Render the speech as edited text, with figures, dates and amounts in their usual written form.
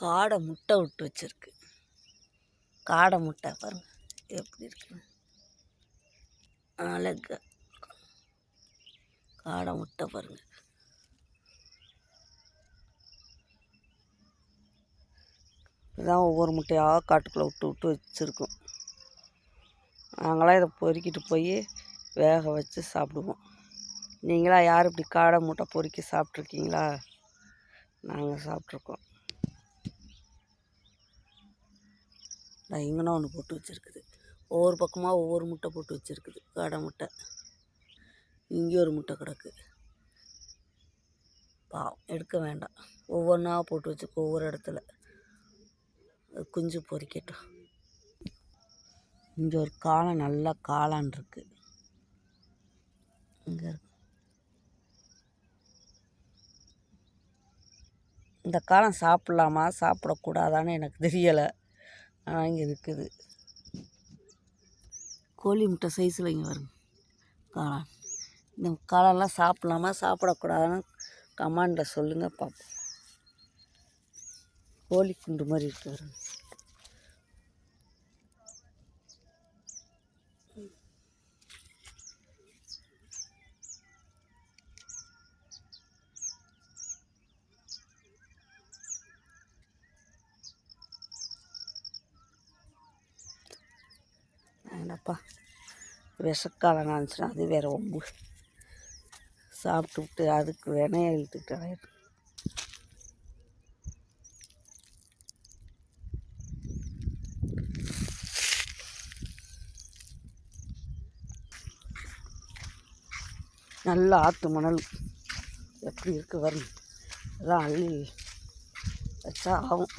காடை முட்டை விட்டு வச்சுருக்கு. காடை முட்டை பாருங்கள் எப்படி இருக்குன்னு. அழகா காடை முட்டை பாருங்கள். இதுதான் ஒவ்வொரு முட்டையாக காட்டுக்குள்ளே விட்டு வச்சுருக்கோம். நாங்களாம் இதை பொறுக்கிட்டு போய் வேக வச்சு சாப்பிடுவோம். நீங்களாம் யார் இப்படி காடை முட்டை பொறுக்கி சாப்பிட்ருக்கீங்களா? நாங்கள் சாப்பிட்ருக்கோம். நான் இங்கேனா ஒன்று போட்டு வச்சுருக்குது. ஒவ்வொரு பக்கமாக ஒவ்வொரு முட்டை போட்டு வச்சுருக்குது. காடை முட்டை. இங்கே ஒரு முட்டை கிடக்கு. பாவம் எடுக்க வேண்டாம். ஒவ்வொன்றா போட்டு வச்சுருக்கோம் ஒவ்வொரு இடத்துல. குஞ்சு பொறிக்கட்டும். இங்கே ஒரு காளான், நல்லா காளான் இருக்குது. இங்கே இருக்கு. இந்த காளான் சாப்பிட்லாமா சாப்பிடக்கூடாதான்னு எனக்கு தெரியலை. ஆனால் இங்கே இருக்குது. கோழி முட்டை சைஸில் இங்கே வருங்க காளான். இந்த காளான்லாம் சாப்பிட்லாமா சாப்பிடக்கூடாதான்னு கமாண்டில் சொல்லுங்கள் பார்ப்போம். கோழி குண்டு மாதிரி இருக்கு வருங்க. என்னப்பா விஷக்காலம் நினச்சினா அது வேறு ஒம்பு. சாப்பிட்டு விட்டு அதுக்கு வினையை இழுத்துக்கிட்டு ஆயிடும். நல்ல ஆற்று மணல் எப்படி இருக்குது வரும். எல்லாம் அள்ளி வச்சா ஆகும்.